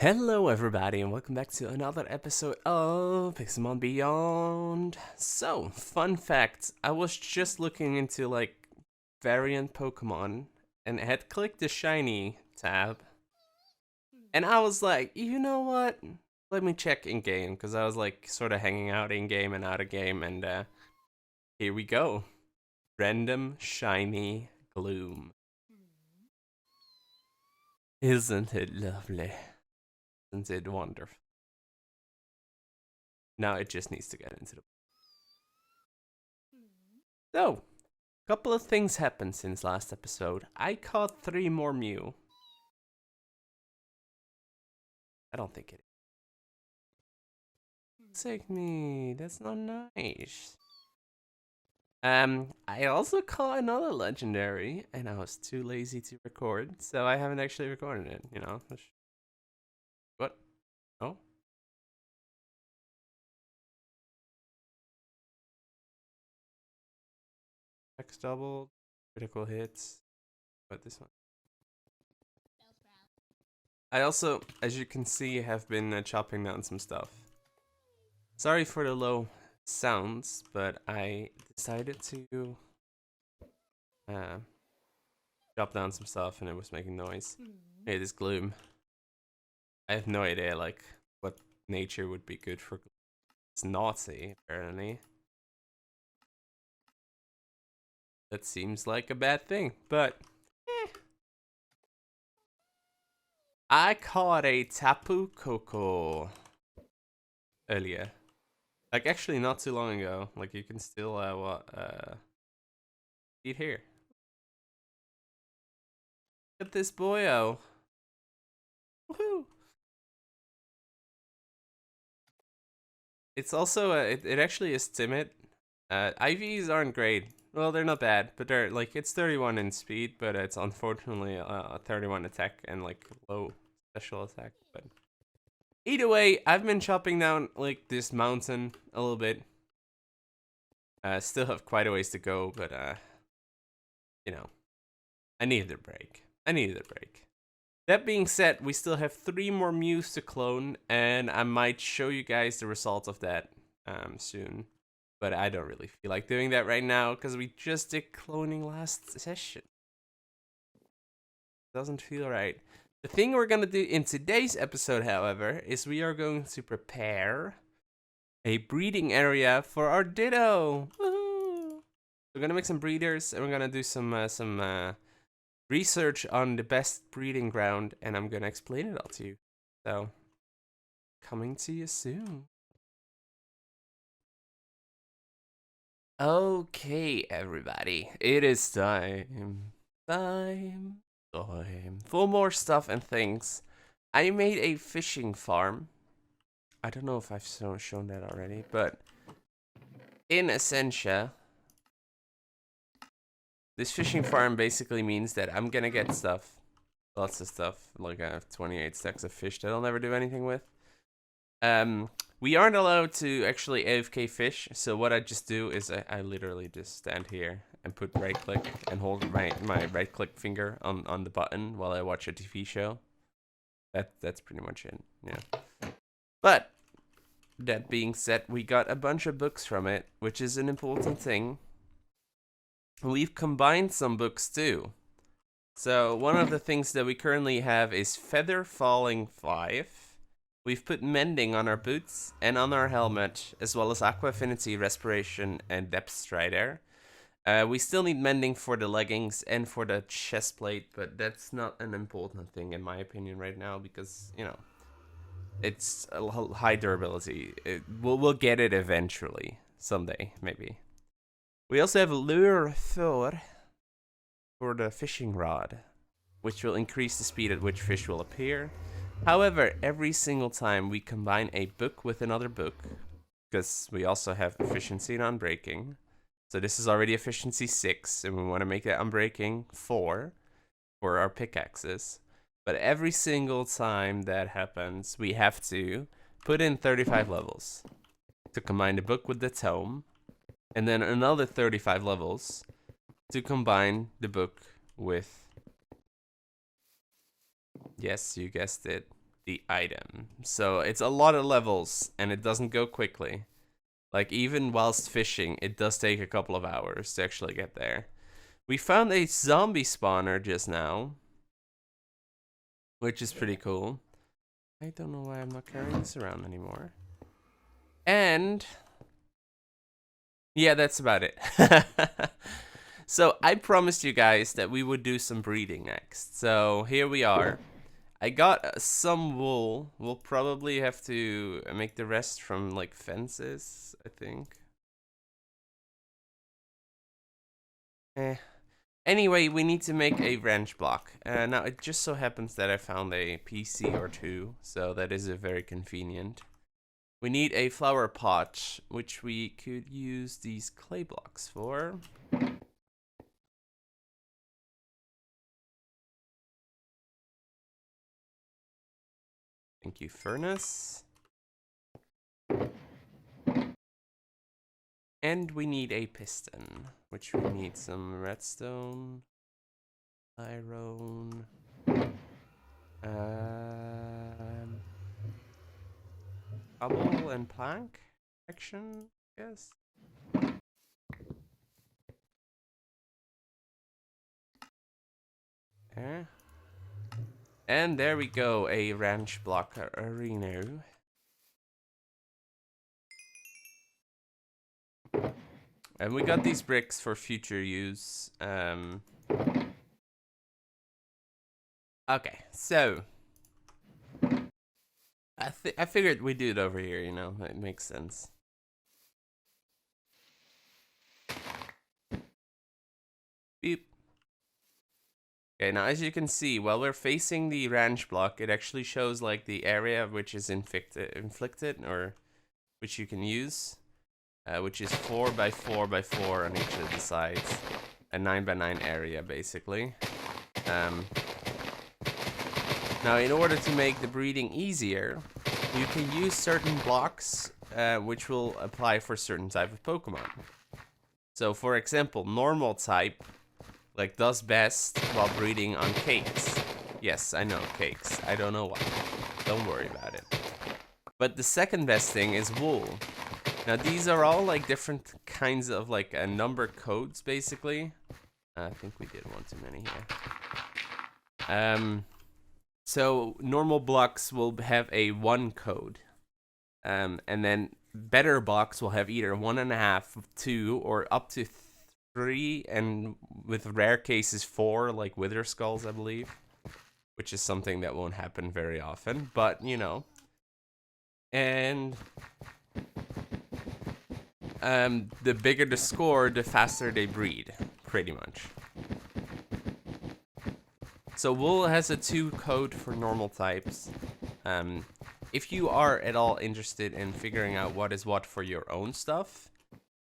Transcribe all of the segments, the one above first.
Hello everybody and welcome back to another episode of Pixelmon Beyond. So, fun fact, I was just looking into variant Pokemon and had clicked the shiny tab and I was like, you know what? Let me check in game because I was sort of hanging out in game and out of game and here we go. Random shiny Gloom. Isn't it lovely? Isn't it wonderful? Now it just needs to get into the... So, a couple of things happened since last episode. I caught 3 more Mew. I don't think it is. Take me. That's not nice. I also caught another legendary, and I was too lazy to record, so I haven't actually recorded it, you know? What? Oh? X doubled, critical hits. What, this one? I also, as you can see, have been chopping down some stuff. Sorry for the low sounds, but I decided to chop down some stuff and it was making noise. Hey, this Gloom. I have no idea what nature would be good for. It's naughty, apparently. That seems like a bad thing, but I caught a Tapu Koko earlier. Actually not too long ago. You can still eat here. Look at this boyo. Woohoo! It's also it actually is timid. IVs aren't great. Well, they're not bad, but they're it's 31 in speed, but it's unfortunately a 31 attack and low special attack. But either way, I've been chopping down this mountain a little bit. Still have quite a ways to go, but you know, I needed a break. That being said, we still have 3 more Mews to clone, and I might show you guys the results of that soon. But I don't really feel like doing that right now because we just did cloning last session. Doesn't feel right. The thing we're gonna do in today's episode, however, is we are going to prepare a breeding area for our Ditto. Woohoo! We're gonna make some breeders and we're gonna do some research on the best breeding ground, and I'm gonna explain it all to you. So, coming to you soon. Okay, everybody, it is time for more stuff and things. I made a fishing farm. I don't know if I've shown that already, but in Essentia, this fishing farm basically means that I'm gonna get stuff, lots of stuff. I have 28 stacks of fish that I'll never do anything with. We aren't allowed to actually AFK fish, so what I just do is I literally just stand here and put right click and hold my right click finger on the button while I watch a TV show. That's pretty much it, yeah. But that being said, we got a bunch of books from it, which is an important thing. We've combined some books too. So one of the things that we currently have is Feather Falling 5. We've put Mending on our boots and on our helmet, as well as Aqua Affinity, Respiration, and Depth Strider. We still need Mending for the leggings and for the chest plate, but that's not an important thing in my opinion right now because, you know, it's a high durability. We'll get it eventually, someday, maybe. We also have Lure 4 for the fishing rod, which will increase the speed at which fish will appear. However, every single time we combine a book with another book, because we also have efficiency and unbreaking, so this is already efficiency 6, and we want to make it unbreaking 4 for our pickaxes. But every single time that happens, we have to put in 35 levels to combine the book with the tome, and then another 35 levels to combine the book with, yes, you guessed it, the item. So it's a lot of levels, and it doesn't go quickly. Like, even whilst fishing, it does take a couple of hours to actually get there. We found a zombie spawner just now, which is pretty cool. I don't know why I'm not carrying this around anymore. And yeah, that's about it. So I promised you guys that we would do some breeding next. So here we are. I got some wool. We'll probably have to make the rest from like fences, I think. Anyway, we need to make a ranch block. Now, it just so happens that I found a PC or two, so that is very convenient. We need a flower pot, which we could use these clay blocks for. Thank you, furnace. And we need a piston, which we need some redstone, iron, cobble and plank action, yes. Yeah. And there we go, a ranch block arena. And we got these bricks for future use. Okay, so I figured we'd do it over here, you know, it makes sense. Beep. Okay, now as you can see, while we're facing the ranch block, it actually shows like the area which is inflicted, or which you can use, which is 4 by 4 by 4 on each of the sides, a 9 by 9 area basically. Now, in order to make the breeding easier, you can use certain blocks which will apply for certain type of Pokemon. So, for example, normal type like does best while breeding on cakes. Yes, I know, cakes. I don't know why. Don't worry about it. But the second best thing is wool. Now these are all like different kinds of like number codes basically. I think we did one too many here. So normal blocks will have a 1 code. And then better blocks will have either 1.5, 2, or up to 3, and with rare cases 4, like wither skulls, I believe, which is something that won't happen very often, but you know. And the bigger the score, the faster they breed, pretty much. So wool has a 2 code for normal types. If you are at all interested in figuring out what is what for your own stuff,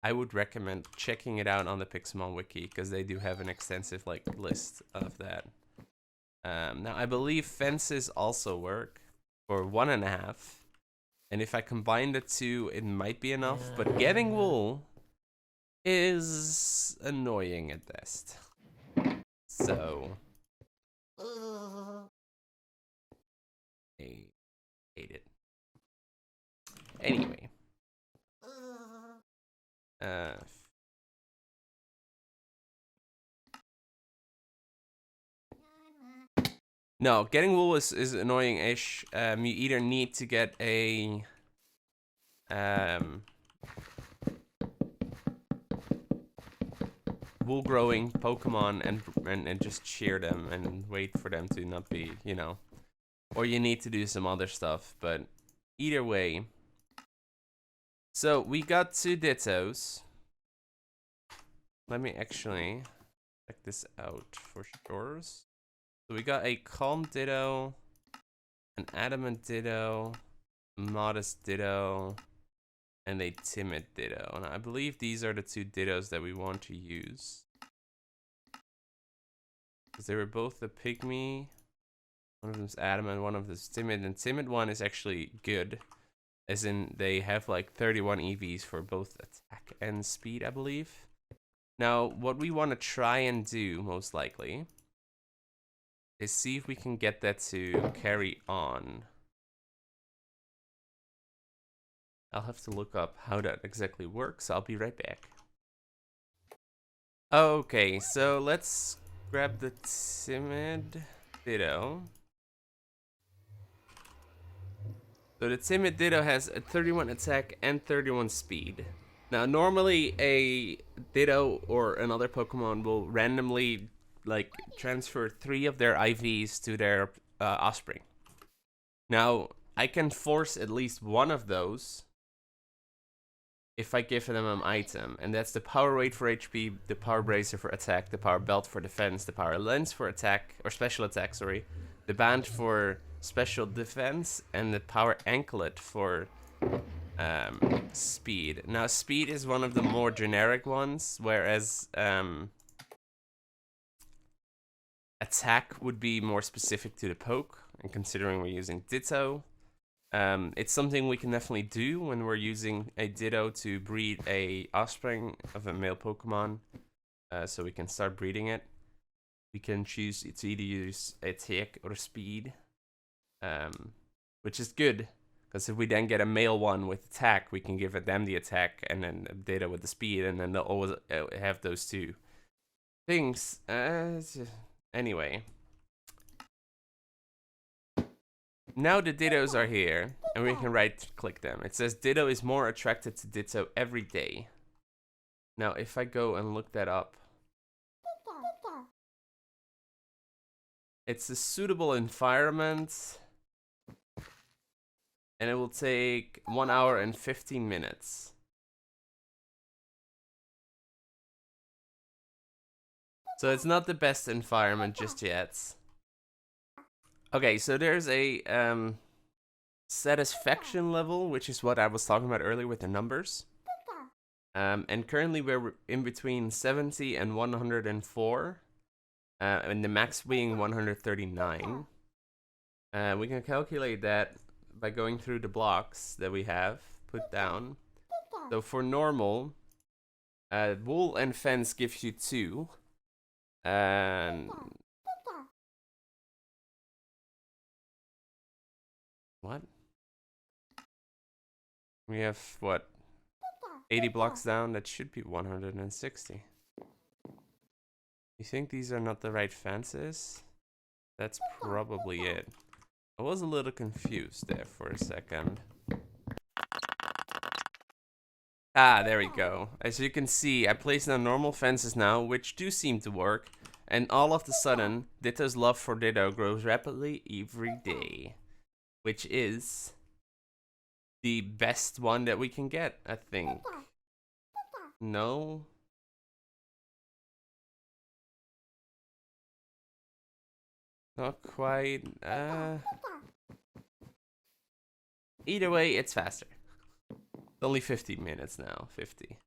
I would recommend checking it out on the Pixelmon wiki, because they do have an extensive like list of that. Now I believe fences also work for 1.5, and if I combine the 2, it might be enough. But getting wool is annoying at best. So I hate it. Anyway. No, getting wool is annoying-ish. You either need to get a wool growing Pokemon and just shear them and wait for them to not be, you know, or you need to do some other stuff, but either way. So we got 2 Dittos. Let me actually check this out for sure. So we got a Calm Ditto, an Adamant Ditto, a Modest Ditto, and a Timid Ditto. And I believe these are the 2 Dittos that we want to use, because they were both the Pygmy. One of them's Adamant, one of them's Timid, and Timid one is actually good, as in they have like 31 EVs for both attack and speed, I believe. Now, what we want to try and do, most likely, is see if we can get that to carry on. I'll have to look up how that exactly works. I'll be right back. Okay, so let's grab the timid Ditto. So the timid Ditto has a 31 attack and 31 speed. Now, normally a Ditto or another Pokemon will randomly like transfer 3 of their IVs to their offspring. Now, I can force at least one of those if I give them an item, and that's the Power Weight for HP, the Power Bracer for attack, the Power Belt for defense, the Power Lens for attack, or special attack, sorry, the Band for special defense, and the Power Anklet for speed. Now, speed is one of the more generic ones, whereas attack would be more specific to the poke, and considering we're using Ditto, it's something we can definitely do when we're using a Ditto to breed a offspring of a male Pokemon, so we can start breeding it. We can choose to either use attack or speed, which is good, because if we then get a male one with attack, we can give them the attack and then a Ditto with the speed, and then they'll always have those two things. Anyway. Now the Dittos are here, and we can right-click them. It says Ditto is more attracted to Ditto every day. Now, if I go and look that up, it's a suitable environment, and it will take 1 hour and 15 minutes. So it's not the best environment just yet. Okay, so there's a satisfaction level, which is what I was talking about earlier with the numbers. And currently we're in between 70 and 104, and the max being 139. We can calculate that by going through the blocks that we have put down. So for normal, wool and fence gives you 2. And what? We have what? 80 blocks down. That should be 160. You think these are not the right fences? That's probably it. I was a little confused there for a second. Ah, there we go. As you can see, I placed down normal fences now, which do seem to work. And all of a sudden, Ditto's love for Ditto grows rapidly every day. Which is the best one that we can get, I think. No? Not quite. Either way, it's faster. It's only 50 minutes now. 50.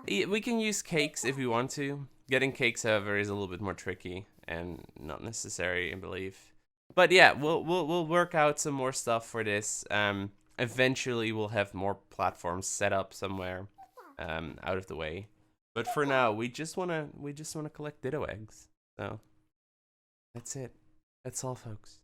We can use cakes if we want to. Getting cakes, however, is a little bit more tricky and not necessary, I believe. But yeah, we'll work out some more stuff for this. Eventually, we'll have more platforms set up somewhere, out of the way. But for now, we just wanna collect Ditto eggs. So that's it. That's all, folks.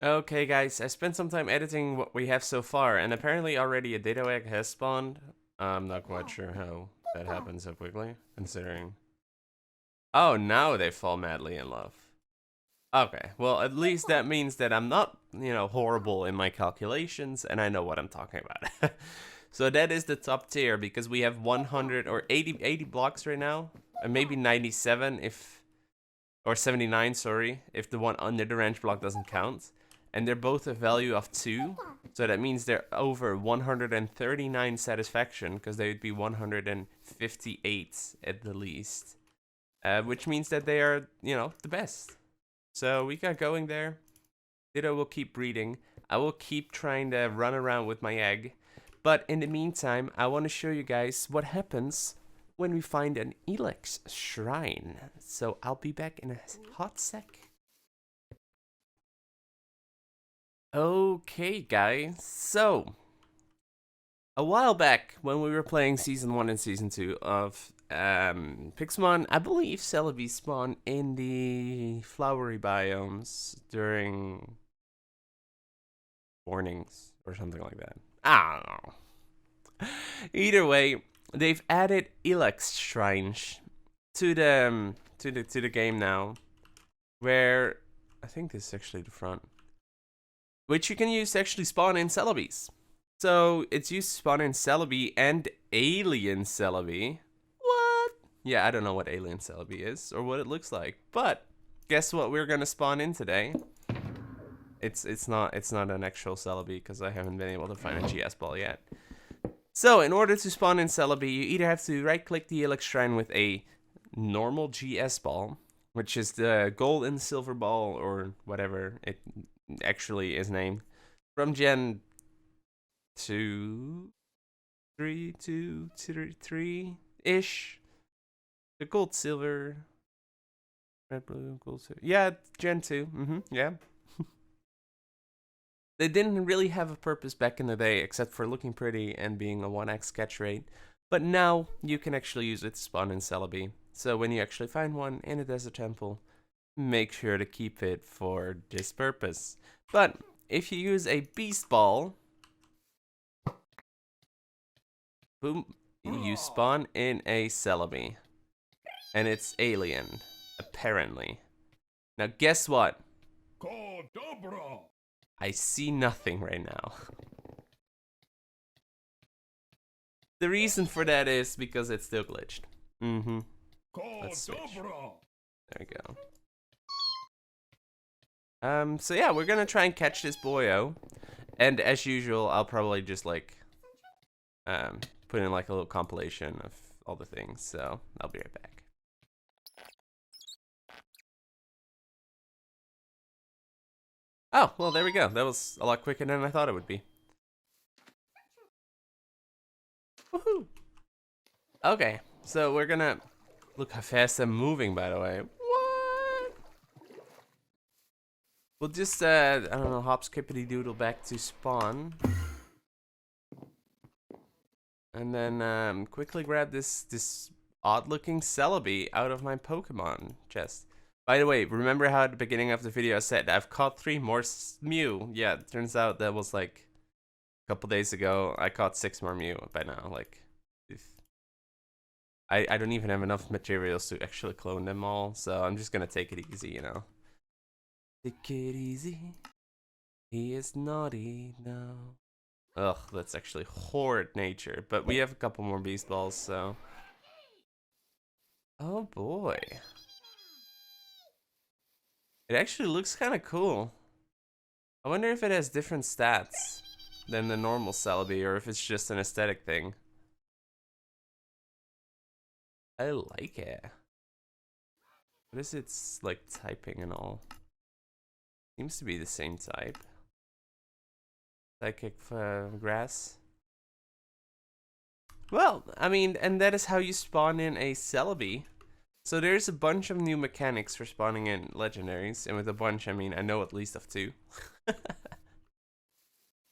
Okay, guys, I spent some time editing what we have so far, and apparently already a Ditto egg has spawned. I'm not quite sure how that happened so quickly, considering. Oh, now they fall madly in love. Okay, well, at least that means that I'm not, horrible in my calculations, and I know what I'm talking about. So that is the top tier, because we have 100 or 80 blocks right now, and maybe 97 or 79, sorry, if the one under the ranch block doesn't count. And they're both a value of 2, so that means they're over 139 satisfaction, because they would be 158 at the least. Which means that they are, the best. So we got going there. Ditto will keep breeding. I will keep trying to run around with my egg. But in the meantime, I want to show you guys what happens when we find an Elex shrine. So I'll be back in a hot sec. Okay, guys. So, a while back, when we were playing Season 1 and Season 2 of Pixelmon, I believe Celebi spawned in the flowery biomes during mornings or something like that. I don't know. Either way, they've added Elex shrines to the game now, where I think this is actually the front, which you can use to actually spawn in Celebes. So it's used to spawn in Celebi and Alien Celebi. What? Yeah, I don't know what Alien Celebi is or what it looks like, but guess what we're gonna spawn in today? It's not an actual Celebi because I haven't been able to find a GS ball yet. So in order to spawn in Celebi, you either have to right-click the Elex Shrine with a normal GS ball, which is the gold and silver ball or whatever it actually is named, from Gen 2, 3, 2, 3-ish. The gold, silver, red, blue, gold, silver. Yeah, Gen 2. Yeah. They didn't really have a purpose back in the day except for looking pretty and being a 1x catch rate. But now you can actually use it to spawn in Celebi. So when you actually find one in a desert temple, make sure to keep it for this purpose. But if you use a beast ball, boom, you spawn in a Celebi. And it's alien, apparently. Now guess what? I see nothing right now. The reason for that is because it's still glitched. Let's switch. There we go. So yeah, we're gonna try and catch this boyo. And as usual, I'll probably just like put in like a little compilation of all the things. So I'll be right back. Oh, well, there we go. That was a lot quicker than I thought it would be. Woohoo! Okay, so we're gonna... Look how fast I'm moving, by the way. What? We'll just, I don't know, hop skippity doodle back to spawn. And then, quickly grab this odd-looking Celebi out of my Pokemon chest. By the way, remember how at the beginning of the video I said I've caught 3 more Mew? Yeah, it turns out that was like a couple days ago. I caught 6 more Mew by now. Like, I don't even have enough materials to actually clone them all, so I'm just gonna take it easy, you know. Take it easy. He is naughty now. Ugh, that's actually horrid nature. But we have a couple more beast balls, so. Oh boy. It actually looks kind of cool. I wonder if it has different stats than the normal Celebi, or if it's just an aesthetic thing. I like it. What is its like typing and all? Seems to be the same type. Psychic grass. Well, I mean, and that is how you spawn in a Celebi. So there's a bunch of new mechanics for spawning in legendaries, and with a bunch I mean I know at least of 2.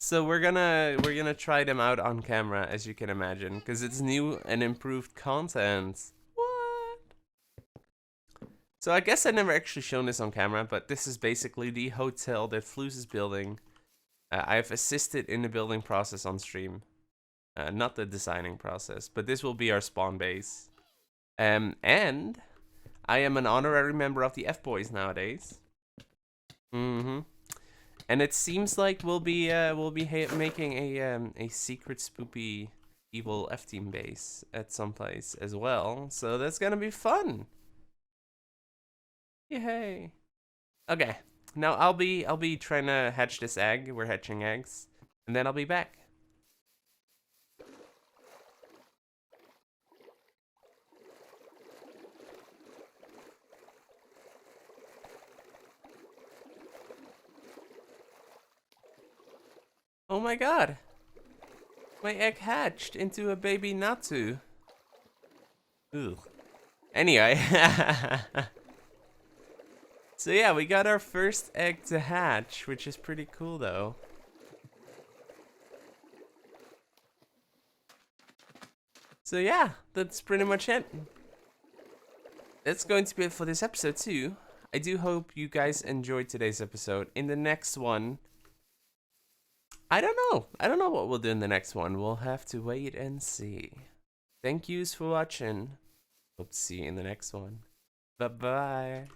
So we're gonna try them out on camera, as you can imagine, because it's new and improved content. What? So I guess I never actually shown this on camera, but this is basically the hotel that Floos is building. I've assisted in the building process on stream, not the designing process, but this will be our spawn base. And I am an honorary member of the F-Boys nowadays. And it seems like we'll be making a secret spoopy evil F-Team base at some place as well. So that's gonna be fun. Yay! Okay, now I'll be trying to hatch this egg. We're hatching eggs, and then I'll be back. Oh my god! My egg hatched into a baby Natsu. Ooh. Anyway. So yeah, we got our first egg to hatch, which is pretty cool though. So yeah, that's pretty much it. That's going to be it for this episode too. I do hope you guys enjoyed today's episode. In the next one, I don't know. I don't know what we'll do in the next one. We'll have to wait and see. Thank yous for watching. Hope to see you in the next one. Bye-bye.